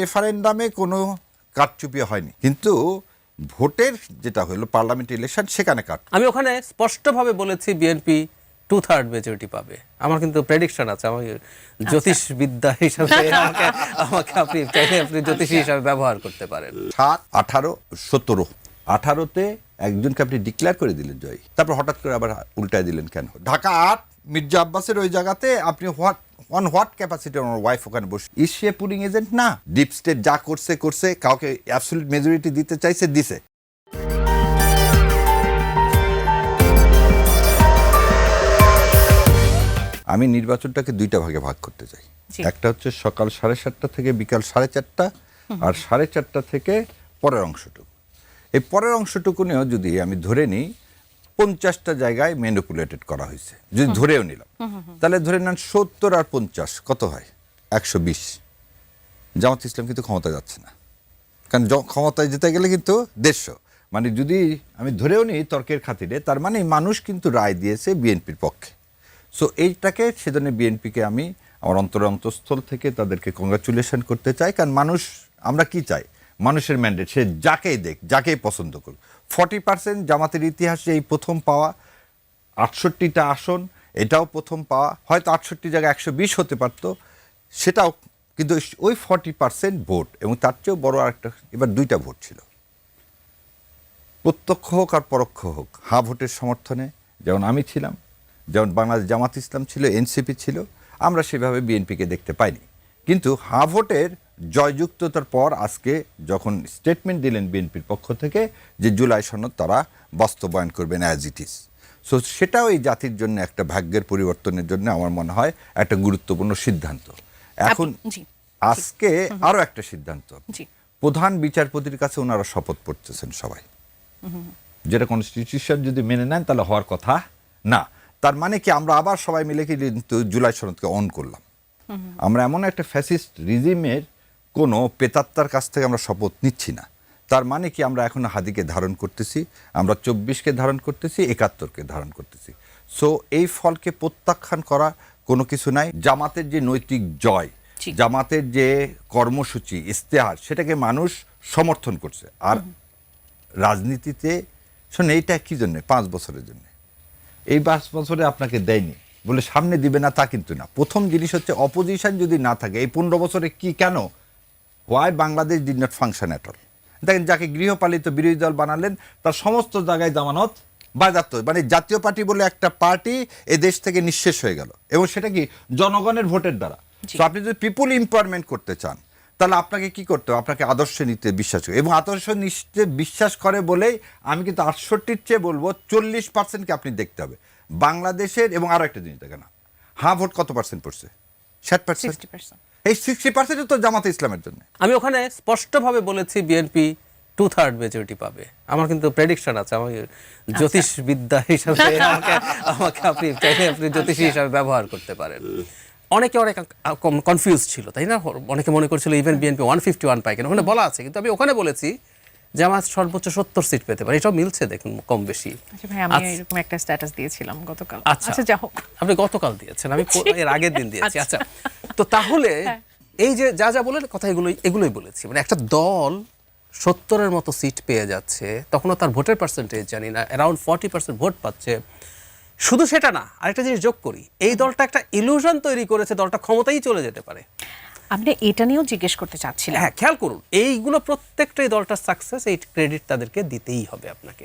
রেফারেন্ডামে কোনো কারচুপি হয়নি, কিন্তু ভোটের যেটা হলো পার্লামেন্ট ইলেকশন সেখানে কাট। আমি ওখানে স্পষ্টভাবে বলেছি বিএনপি 2/3 মেজরিটি পাবে। আমার কিন্তু প্রেডিকশন আছে। আমার জ্যোতিষবিদ্যা হিসাবে আমাকে আপনি চাইলে আপনি জ্যোতিষী হিসাবে ব্যবহার করতে পারেন। 7, 18, 17, 18তে একজনকে আপনি ডিক্লেয়ার করে দিলেন জয়ী, তারপর হঠাৎ করে আবার উল্টায় দিলেন কেন? ঢাকা 8 মির্জা আব্বাসের ওই জায়গাতে আপনি হোয়াট ক্যাপাসিটি আমার ওয়াইফ ওখানে বসে, ইজ সে পুলিং এজেন্ট? না, ডিপ স্টেট যা করছে কাউকে অ্যাবসলিউট মেজরিটি দিতে চাইছে, দিছে। আমি নির্বাচনটাকে দুইটা ভাগে ভাগ করতে চাই। একটা হচ্ছে সকাল 7:30 থেকে বিকাল 4:30, আর 4:30 থেকে পরের অংশটুকু। এই পরের অংশটুকু নিয়েও যদি আমি ধরে নিই 50টা জায়গায় ম্যানিপুলেটেড করা হয়েছে, যদি ধরেও নিলাম, তাহলে ধরে নেন 70 আর 50 কত হয়? 120। জামাত ইসলাম কিন্তু ক্ষমতায় যাচ্ছে না, কারণ ক্ষমতায় যেতে গেলে কিন্তু 150, মানে যদি আমি ধরেও নিই তর্কের খাতিরে, তার মানে মানুষ কিন্তু রায় দিয়েছে বিএনপির পক্ষে। সো এইটাকে সেজন্য বিএনপিকে আমি আমার অন্তরস্থল থেকে তাদেরকে কংগ্রাচুলেশন করতে চাই, কারণ মানুষ, আমরা কি চাই? মানুষের ম্যান্ডেট, সে যাকেই দেখ, যাকেই পছন্দ করুক। 40% জামাতের ইতিহাসে এই প্রথম পাওয়া, 68টা আসন, এটাও প্রথম পাওয়া। হয়তো 68 জায়গায় 120 হতে পারতো, সেটাও, কিন্তু ওই 40% ভোট, এবং তার চেয়েও বড় আরেকটা, এবার 2টা ভোট ছিল, প্রত্যক্ষ হোক আর পরোক্ষ হোক, হা ভোটের সমর্থনে, যেমন আমি ছিলাম, যেমন বাংলাদেশ জামাত ইসলাম ছিল, এনসিপি ছিল, আমরা সেভাবে বিএনপিকে দেখতে পাইনি। কিন্তু হা ভোটের জয়যুক্ততার পর আজকে যখন স্টেটমেন্ট দিলেন বিএনপির পক্ষ থেকে যে জুলাই সনদ তারা বাস্তবায়ন করবেন অ্যাজ ইট ইজ, সো সেটাও এই জাতির জন্য একটা ভাগ্যের পরিবর্তনের জন্য আমার মনে হয় একটা গুরুত্বপূর্ণ সিদ্ধান্ত। এখন আজকে আরো একটা সিদ্ধান্ত, প্রধান বিচারপতির কাছে ওনারা শপথ পড়তেছেন সবাই, যেটা কনস্টিটিউশন যদি মেনে নেন তাহলে হওয়ার কথা না। তার মানে কি আমরা আবার সবাই মিলে কিন্তু জুলাই সনদকে অন করলাম? আমরা এমন একটা ফ্যাসিস্ট রিজিমের কোনো পেতাত্তার কাছ থেকে আমরা শপথ নিচ্ছি না। তার মানে কি আমরা এখন হাদিকে ধারণ করতেছি, আমরা 24কে ধারণ করতেছি, 71কে ধারণ করতেছি। সো এই ফলকে প্রত্যাখ্যান করা কোনো কিছু নাই। জামাতের যে নৈতিক জয়, জামাতের যে কর্মসূচি, ইস্তেহার, সেটাকে মানুষ সমর্থন করছে। আর রাজনীতিতে শোনে এইটা কি জন্য 5 বছরের জন্য, এই 5 বছরে আপনাকে দেয়নি বলে সামনে দিবে না তা কিন্তু না। প্রথম জিনিস হচ্ছে অপোজিশন যদি না থাকে, এই 15 বছরে কি কেন, why Bangladesh did not function at all. দেখেন, যাকে গৃহপালিত বিরোধী দল বানালেন তার সমস্ত জায়গায় জামানত বাজেয়াপ্ত, মানে জাতীয় পার্টি বলে একটা পার্টি এ দেশ থেকে নিঃশেষ হয়ে গেল, এবং সেটা কি জনগণের ভোটের দ্বারা। তো আপনি যদি পিপুল এমপাওয়ারমেন্ট করতে চান তাহলে আপনাকে কি করতে হবে? আপনাকে আদর্শ নিতে বিশ্বাস করে, এবং আদর্শ নিতে বিশ্বাস করে বলেই আমি কিন্তু 68-র চেয়ে বলবো 40%কে আপনি দেখতে হবে বাংলাদেশের। এবং আরো একটা জিনিস দেখেন, হ্যাঁ ভোট কত পার্সেন্ট পড়ছে? 60%। এই 60% তো জামাতে ইসলামের জন্য। আমি ওখানে স্পষ্টভাবে বলেছি বিএনপি 2/3 মেজরিটি পাবে। আমার কিন্তু প্রেডিকশন আছে। আমার জ্যোতিষবিদ্যা হিসাবে আমাকে আপনি চাইলে আপনি জ্যোতিষী হিসাবে ব্যবহার করতে পারেন। অনেকে অনেক কনফিউজ ছিল, তাই না? অনেকে মনে করছিল ইভেন বিএনপি 151 পায় কেন, ওখানে বলা আছে। কিন্তু আমি ওখানে বলেছি জামাত সর্বোচ্চ 70 সিট পেতে পারে। এটাও মিলছে দেখুন কম বেশি। আচ্ছা ভাই, আমি এরকম একটা স্ট্যাটাস দিয়েছিলাম গতকাল। আচ্ছা যা হোক, আপনি গতকাল দিয়েছেন, আমি এর আগের দিন দিয়েছি। আচ্ছা, তো তাহলে এই যে যা বলেন কথা, এগুলোই বলেছি। মানে একটা দল 70-এর মতো সিট পেয়ে যাচ্ছে, তখনও তার ভোটের পার্সেন্টেজ জানি না, অ্যারাউন্ড 40% ভোট পাচ্ছে। শুধু সেটা না, আরেকটা জিনিস যোগ করি, এই দলটা একটা ইলুশন তৈরি করেছে দলটা ক্ষমতায় চলে যেতে পারে। আপনি এটা নিয়েও জিজ্ঞেস করতে চাচ্ছিলেন? হ্যাঁ, খেয়াল করুন, এইগুলো প্রত্যেকটাই দলটার সাকসেস, এই ক্রেডিট তাদেরকে দিতেই হবে আপনাকে।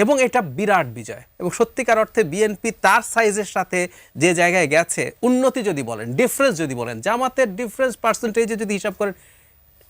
এবং এটা বিরাট বিজয়, এবং সত্যিকার অর্থে বিএনপি তার সাইজের সাথে যে জায়গায় গেছে, উন্নতি যদি বলেন, ডিফারেন্স যদি বলেন, জামাতের ডিফারেন্স পার্সেন্টেজে যদি হিসাব করেন,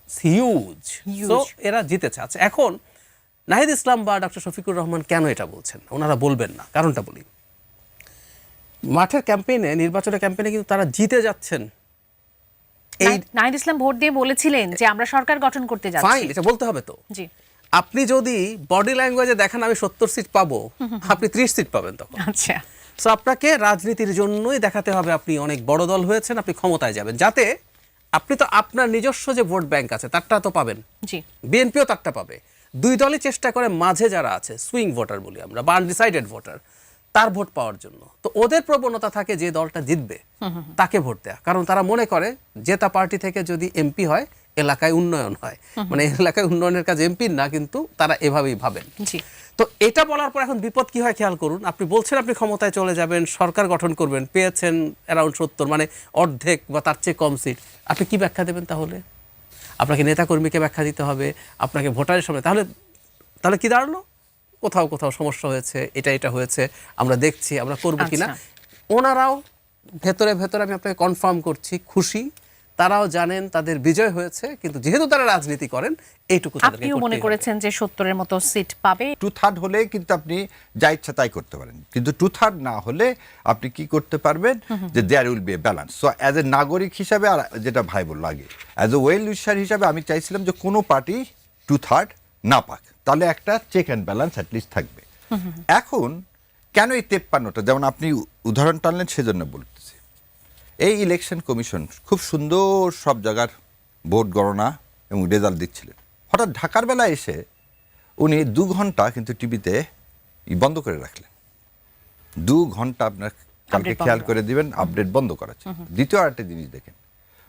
হিউজ। সো এরা জিতেছে। আচ্ছা, এখন নাহিদ ইসলাম বা ডক্টর শফিকুর রহমান কেন এটা বলছেন? ওনারা বলবেন না, কারণটা বলি। মাঠের ক্যাম্পেইনে, নির্বাচনের ক্যাম্পেইনে কিন্তু তারা জিতে যাচ্ছেন। নাহিদ ইসলাম ভোট দিয়ে বলেছিলেন যে আমরা সরকার গঠন করতে যাচ্ছি। ফাইন, এটা বলতে হবে তো। জি, আপনি যদি বডি ল্যাঙ্গুয়েজে দেখেন আমি 70 সিট পাবো, আপনি 30 সিট পাবেন তখন। আচ্ছা, সো আপনাকে রাজনীতির জন্যই দেখাতে হবে আপনি অনেক বড় দল হয়েছেন, আপনি ক্ষমতায় যাবেন, যাতে আপনি তো আপনার নিজস্ব যে ভোট ব্যাংক আছে তারটা তো পাবেন, জি, বিএনপিও তারটা পাবে। দুই দলই চেষ্টা করে মাঝে যারা আছে, সুইং ভোটার বলি আমরা, বা আনডিসাইডেড ভোটার, তার ভোট পাওয়ার জন্য। তো ওদের প্রবণতা থাকে যে দলটা জিতবে তাকে ভোট দেয়া, কারণ তারা মনে করে জেতা পার্টি থেকে যদি এমপি হয় এলাকায় উন্নয়ন হয়, মানে এলাকায় উন্নয়নের কাজ এমপির না, কিন্তু তারা এভাবেই ভাবেন। জি। তো এটা বলার পর এখন বিপদ কি হয় খেয়াল করুন। আপনি বলছেন আপনি ক্ষমতায় চলে যাবেন, সরকার গঠন করবেন, পেয়েছেন অ্যারাউন্ড 70, মানে অর্ধেক বা তার চেয়ে কম সিট। আপনি কি ব্যাখ্যা দেবেন তাহলে? আপনাকে নেতাকর্মীকে ব্যাখ্যা দিতে হবে, আপনাকে ভোটারের সামনে। তাহলে কি দাঁড়ালো? কোথাও কোথাও সমস্যা হয়েছে, এটা হয়েছে, আমরা দেখছি, আমরা করবো কিনা। ওনারাও ভেতরে ভেতরে, আমি আপনাকে কনফার্ম করছি, খুশি। তারাও জানেন তাদের বিজয় হয়েছে, কিন্তু যেহেতু তারা রাজনীতি করেন, এইটুকু তাদেরকে আপনিও মনে করতেই করেছেন যে 70-এর মতো সিট পাবে। 2/3 হলে কিন্তু আপনি যা ইচ্ছা তাই করতে পারেন, কিন্তু 2/3 না হলে আপনি কি করতে পারবেন, যে there will be a balance. So as a নাগরিক হিসাবে, আর যেটা ভাই বলল আগে, অ্যাজ এ ওয়েল উইশার হিসাবে আমি চাইছিলাম যে কোনো পার্টি 2/3 না পাক, তাহলে একটা চেক অ্যান্ড ব্যালেন্স অ্যাটলিস্ট থাকবে। এখন কেন এই 53টা, যেমন আপনি উদাহরণ টানলেন সেজন্য বলতেছি, এই ইলেকশন কমিশন খুব সুন্দর সব জায়গার ভোট গণনা এবং রেজাল্ট দিচ্ছিলেন। হঠাৎ ঢাকার বেলায় এসে উনি 2 ঘন্টা কিন্তু টিভিতে বন্ধ করে রাখলেন। 2 ঘন্টা আপনার কালকে খেয়াল করে দিবেন, আপডেট বন্ধ করা ছিল। দ্বিতীয় আরেকটা জিনিস দেখেন,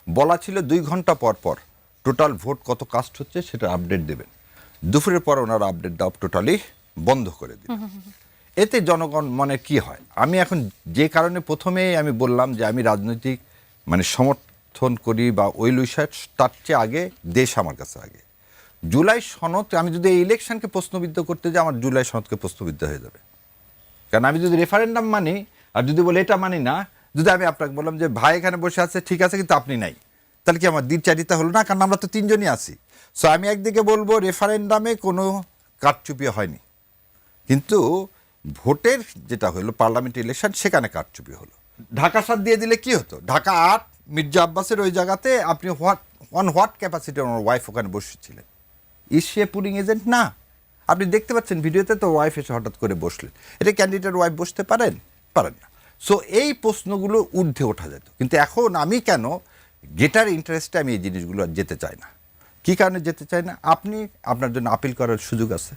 বলা ছিল 2 ঘন্টা পর পর টোটাল ভোট কত কাস্ট হচ্ছে সেটা আপডেট দেবেন। দুপুরের পর ওনারা আপডেট দেওয়া টোটালি বন্ধ করে দিবেন। এতে জনগণ মানে কি হয়, আমি এখন যে কারণে প্রথমেই আমি বললাম যে আমি রাজনৈতিক মানে সমর্থন করি বা ওই লুইসার, তার চেয়ে আগে দেশ আমার কাছে আগে। জুলাই সনদ, আমি যদি এই ইলেকশনকে প্রশ্নবিদ্ধ করতে যাই, আমার জুলাই সনদকে প্রশ্নবিদ্ধ হয়ে যাবে। কারণ আমি যদি রেফারেন্ডাম মানি আর যদি বলে এটা মানি না, যদি আমি আপনাকে বললাম যে ভাই এখানে বসে আছে ঠিক আছে কিন্তু আপনি নাই, তাহলে কি আমার দ্বিচারিতা হলো না? কারণ আমরা তো 3 জনই আছি। সো আমি একদিকে বলবো রেফারেন্ডামে কোনো কারচুপি হয়নি, কিন্তু ভোটের যেটা হলো পার্লামেন্ট ইলেকশন, সেখানে কারচুপি হলো। ঢাকা 7 দিয়ে দিলে কি হতো? ঢাকা 8 মির্জা আব্বাসের ওই জায়গাতে আপনি হোয়াট ক্যাপাসিটি আমার ওয়াইফ ওখানে বসেছিলেন। Is say polling agent? না। আপনি দেখতে পাচ্ছেন ভিডিওতে, তো ওয়াইফ এসে হঠাৎ করে বসলেন। এটা ক্যান্ডিডেট ওয়াইফ বসতে পারেন না। সো এই প্রশ্নগুলো ঊর্ধ্বে ওঠা যেত, কিন্তু এখন আমি কেন গেটার ইন্টারেস্টে আমি এই জিনিসগুলো আর যেতে চাই না। কী কারণে যেতে চাই না? আপনি আপনার জন্য আপিল করার সুযোগ আছে,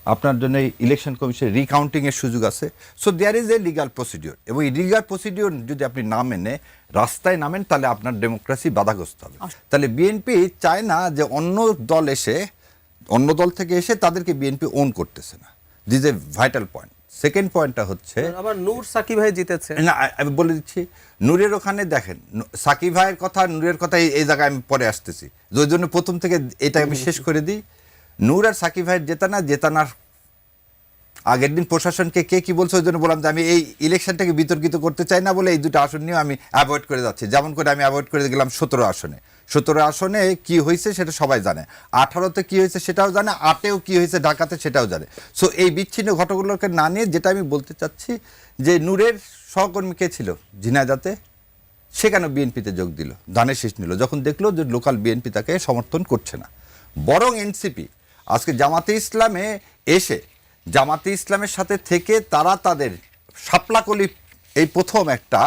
আপনার জন্য ইলেকশন কমিশনের রিকাউন্টিংয়ের সুযোগ আছে। So there is a legal procedure, এবং এই লিগাল প্রসিডিওর যদি আপনি না মেনে রাস্তায় নামেন, তাহলে আপনার ডেমোক্রেসি বাধাগ্রস্ত হবে। তাহলে বিএনপি চায় না যে অন্য দল থেকে এসে তাদেরকে বিএনপি ওন করতেছে না। This A vital point. Second পয়েন্টটা হচ্ছে, আবার নূর সাকিব ভাই জিতেছে না আমি বলে দিচ্ছি, নূরের ওখানে দেখেন, সাকিব ভাইয়ের কথা, নূরের কথা এই জায়গায় আমি পরে আসতেছি, ওই জন্য প্রথম থেকে এটা আমি শেষ করে দিই। নূর আর সাকিব ভাইয়ের জেতানার আগের দিন প্রশাসনকে কে কি বলছে, ওই জন্য বললাম যে আমি এই ইলেকশনটাকে বিতর্কিত করতে চাই না বলে এই 2টা আসন নিয়ে আমি অ্যাভয়েড করে যাচ্ছি। যেমন করে আমি অ্যাভয়েড করে গেলাম 17 আসনে। 17 আসনে কি হয়েছে সেটা সবাই জানে, 18তে কি হয়েছে সেটাও জানে, 8এও কি হয়েছে ঢাকাতে সেটাও জানে। সো এই বিচ্ছিন্ন ঘটনাগুলোকে না নিয়ে যেটা আমি বলতে চাচ্ছি, যে নূরের সহকর্মী কে ছিল ঝিনাইদহে, সে কেন বিএনপিতে যোগ দিল, ধানের শীষ নিল, যখন দেখলো যে লোকাল বিএনপি তাকে সমর্থন করছে না। বরং এনসিপি আজকে জামাতে ইসলামে এসে, জামাতে ইসলামের সাথে থেকে তারা তাদের শাপলাকলি, এই প্রথম একটা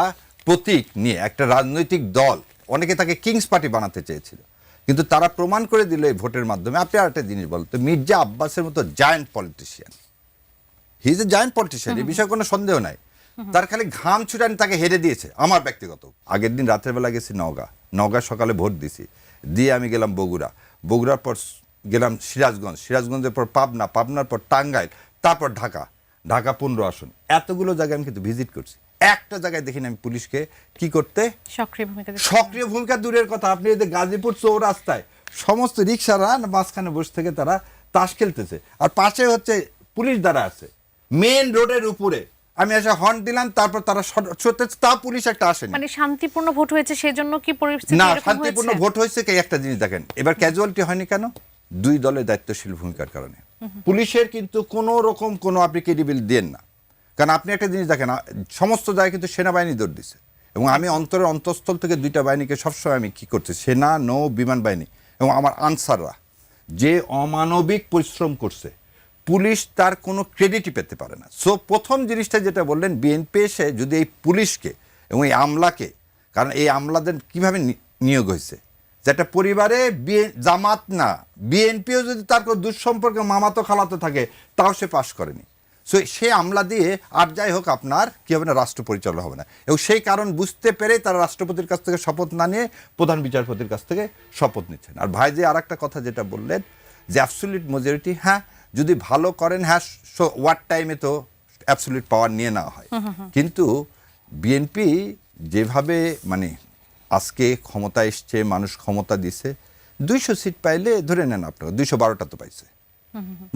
প্রতীক নিয়ে একটা রাজনৈতিক দল, অনেকে তাকে কিংস পার্টি বানাতে চেয়েছিল, কিন্তু তারা প্রমাণ করে দিল এই ভোটের মাধ্যমে। আপনি আর একটা জিনিস বলতে, মির্জা আব্বাসের মতো giant politician, he is a giant politician, এই বিষয়ে কোনো সন্দেহ নাই। তার খালি ঘাম ছুটানি তাকে হেরে দিয়েছে। আমার ব্যক্তিগত, আগের দিন রাতের বেলা গেছি নওগাঁ সকালে ভোট দিছি, দিয়ে আমি গেলাম বগুড়ার পর গেলাম সিরাজগঞ্জের পর পাবনার পর টাঙ্গাইল, তারপর ঢাকা 15 আসন। এতগুলো জায়গায় আমি কিন্তু ভিজিট করছি, একটা জায়গায় দেখিনি আমি পুলিশকে কি করতে সক্রিয় ভূমিকা। দূরের কথা, আপনি এদের গাজীপুর চৌরাস্তায় সমস্ত রিক্সারা মাঝখানে বসে থেকে তারা তাস খেলতেছে, আর পাশে হচ্ছে পুলিশ দ্বারা আছে মেন রোডের উপরে। আমি এসে হর্ন দিলাম, তারপর তারা তা পুলিশ একটা আসেনি। মানে শান্তিপূর্ণ ভোট হয়েছে, সেজন্য কি পরিস্থিতি না, এরকম হয়েছে? শান্তিপূর্ণ ভোট হয়েছে কি একটা জিনিস দেখেন, এবার ক্যাজুয়ালিটি হয়নি কেন? 2 দলের দায়িত্বশীল ভূমিকার কারণে। পুলিশের কিন্তু কোনো রকম কোনো আপনি ক্রেডিবিল দেন না, কারণ আপনি একটা জিনিস দেখেন, সমস্ত জায়গায় কিন্তু সেনাবাহিনী দৌড় দিছে, এবং আমি অন্তঃস্থল থেকে 2টা বাহিনীকে সবসময় আমি কি করছি, সেনা, নৌ, বিমান বাহিনী এবং আমার আনসাররা যে অমানবিক পরিশ্রম করছে, পুলিশ তার কোনো ক্রেডিটই পেতে পারে না। সো প্রথম জিনিসটা যেটা বললেন, বিএনপি এসে যদি এই পুলিশকে এবং এই আমলাকে, কারণ এই আমলাদের কিভাবে নিয়োগ হয়েছে, যেটা পরিবারে জামাত না বিএনপিও যদি তার কোনো দুঃসম্পর্কে মামাতো খালাতো থাকে, তাও সে পাশ করেনি। সো সে আমলা দিয়ে আর যাই হোক আপনার কি হবে না, রাষ্ট্র পরিচালনা হবে না। এবং সেই কারণ বুঝতে পেরে তারা রাষ্ট্রপতির কাছ থেকে শপথ না নিয়ে প্রধান বিচারপতির কাছ থেকে শপথ নিচ্ছেন। আর ভাই যে আর একটা কথা যেটা বললেন যে অ্যাবসলিউট মেজরিটি, হ্যাঁ যদি ভালো করেন, হ্যাঁ ওয়ার টাইমে তো অ্যাবসলিউট পাওয়ার নিয়ে নেওয়া হয়, কিন্তু বিএনপি যেভাবে মানে আজকে ক্ষমতা এসছে, মানুষ ক্ষমতা দিছে, 200 সিট পাইলে ধরে নেন আপনারা 212টা তো পাইছে,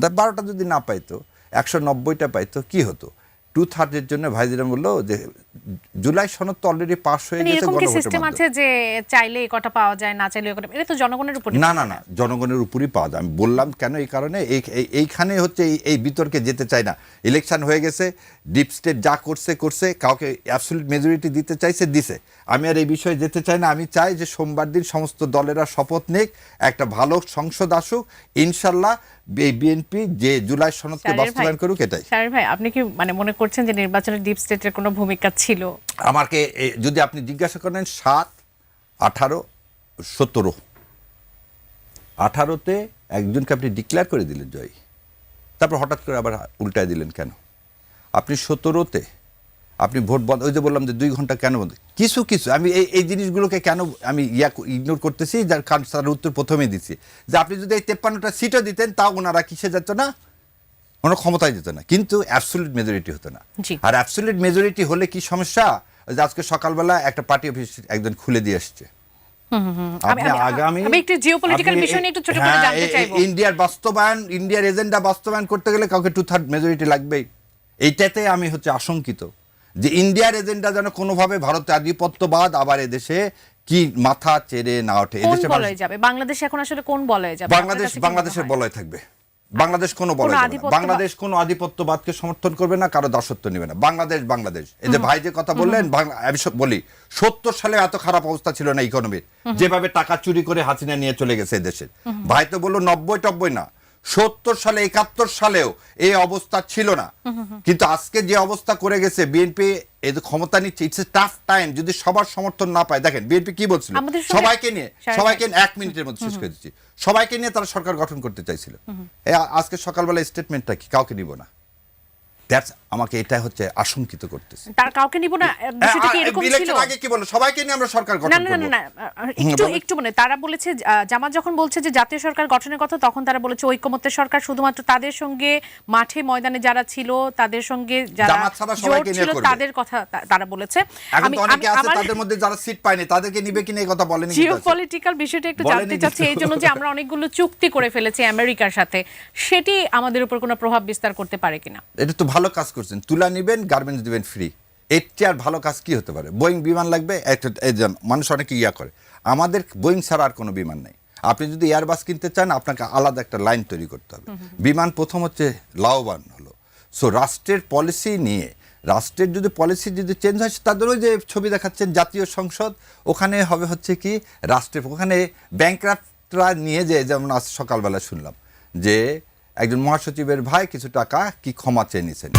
12টা যদি না পাইতো 190টা পাইতো, কি হতো? 2/3 জন্য ভাইজিরা বললো যে জুলাই সনদ তো অলরেডি পাস হয়ে গেছে, এরকম কি গণভোটের সিস্টেম আছে মাধ্যমে। যে চাইলে এই কটা পাওয়া যায়, না চাইলে ওই কটা? এটা তো জনগণের উপর না না না, জনগণের উপরই পাওয়া যায়। আমি বললাম কেন, এই কারণে এইখানে হচ্ছে এই বিতর্কে যেতে চাই না। ইলেকশন হয়ে গেছে, ডিপ স্টেট যা করছে, কাউকে অ্যাবসলিউট মেজরিটি দিতে চাইছে, দিছে। আমি আর এই বিষয়ে যেতে চাই না। আমি চাই যে সোমবার দিন সমস্ত দলেরা শপথ নিক, একটা ভালো সংসদ আসুক, ইনশাল্লাহ এই বিএনপি যে জুলাই সনদকে বাস্তবায়ন করুক, এটাই। শারীর ভাই, আপনি কি মানে মনে করছেন যে নির্বাচনে ডিপ স্টেটের কোনো ভূমিকা ছিল? আমাকে যদি আপনি জিজ্ঞাসা করেন 7, 18, 17, 18তে একজনকে আপনি ডিক্লেয়ার করে দিলেন জয়ী, তারপর হঠাৎ করে আবার উল্টায় দিলেন কেন? আপনি 17তে আপনি ভোট বন্ধ, ওই যে বললাম যে 2 ঘন্টা কেন বন্ধ, কিছু আমি এই জিনিসগুলোকে কেন আমি ইগনোর করতেছি, যার কারণ তার উত্তর প্রথমেই দিচ্ছি যে আপনি যদি এই 53টা সিটও দিতেন, তাও ওনারা কিসে যেত না, ওনারা ক্ষমতায় যেত না, কিন্তু অ্যাবসলিউট মেজরিটি হতো না। আর অ্যাবসলিউট মেজরিটি হলে কি সমস্যা, যে আজকে সকালবেলা একটা পার্টি অফিস একজন খুলে দিয়ে আসছে। আমি একটু জিওপলিটিক্যাল বিষয় নিয়ে একটু ছোট করে জানতে চাইবো। ইন্ডিয়ার এজেন্ডা বাস্তবায়ন করতে গেলে কাউকে 2/3 মেজরিটি লাগবেই। এইটাতে আমি হচ্ছে আশঙ্কিত যে ইন্ডিয়ার এজেন্ডা যেন কোনোভাবে ভারতের আধিপত্যবাদ আবার এদেশে কি মাথা চেড়ে না ওঠে। এদেশে বলয় যাবে বাংলাদেশ, এখন আসলে কোন বলয় যাবে? বাংলাদেশের বলয় থাকবে। বাংলাদেশ কোনো বলয় যাবে না। বাংলাদেশ কোনো আধিপত্যবাদকে সমর্থন করবে না, কারো দাসত্ব নেবে না। বাংলাদেশ এই যে ভাই যে কথা বললেন, আমি বলি 70 সালে এত খারাপ অবস্থা ছিল না ইকোনমির, যেভাবে টাকা চুরি করে হাসিনা নিয়ে চলে গেছে দেশের। ভাই তো বললো 90-90 না, 70 সালে 71 সালেও এই অবস্থা ছিল না। কিন্তু আজকে যে অবস্থা করে গেছে বিএনপি, এই যে ক্ষমতা নিচ্ছে, ইটস এ টাফ টাইম। যদি সবার সমর্থন না পায়, দেখেন বিএনপি কি বলছিল, সবাইকে নিয়ে 1 মিনিটের মধ্যে শেষ করে দিচ্ছি, সবাইকে নিয়ে তারা সরকার গঠন করতে চাইছিল। আজকে সকালবেলা স্টেটমেন্টটা কি, কাউকে নিব না, দ্যাটস আমাকে এটা হচ্ছে আশঙ্কিত করতেছে। তার কাউকে নিব না, বিষয়টা কি এরকম ছিল? ইলেকশন আগে কি বলল, সবাইকে নিয়ে আমরা সরকার গঠন করব। না, একটু মানে তারা বলেছে, জামাত যখন বলছে যে জাতীয় সরকার গঠনের কথা, তখন তারা বলেছে ঐকমত্যের সরকার শুধুমাত্র তাদের সঙ্গে মাঠে ময়দানে যারা ছিল, তাদের সঙ্গে যারা জোট ছিল, তাদের কথা তারা বলেছে। এখন তো অনেকে আছে তাদের মধ্যে যারা সিট পায়নি, তাদেরকে নিবে কিনা এই কথা বলেনি। জিওপলিটিক্যাল বিষয়টা একটু জানতে চাচ্ছি, এই জন্য যে আমরা অনেকগুলো চুক্তি করে ফেলেছি আমেরিকার সাথে, সেটি আমাদের উপর কোনো প্রভাব বিস্তার করতে পারে কিনা? এটা তো ভালো কাজ করছেন, তুলা নিবেন, গার্মেন্টস দিবেন ফ্রি। এর চেয়ে আর ভালো কাজ কি হতে পারে? বোয়িং বিমান লাগবে, মানুষ অনেকে করে, আমাদের বোয়িং ছাড়া আর কোনো বিমান নেই। আপনি যদি এয়ারবাস কিনতে চান, আপনাকে আলাদা একটা লাইন তৈরি করতে হবে। বিমান প্রথম হচ্ছে লাভবান হলো। সো রাষ্ট্রের পলিসি নিয়ে, রাষ্ট্রের যদি পলিসি যদি চেঞ্জ হয়, তাদের ওই যে ছবি দেখাচ্ছেন জাতীয় সংসদ, ওখানে হবে হচ্ছে কি রাষ্ট্রের, ওখানে ব্যাংকরাপ্টরা নিয়ে যে, যেমন আজ সকালবেলা শুনলাম যে একজন মহাসচিবের ভাই কিছু টাকা কি ক্ষমা চেয়ে নিয়েছেন।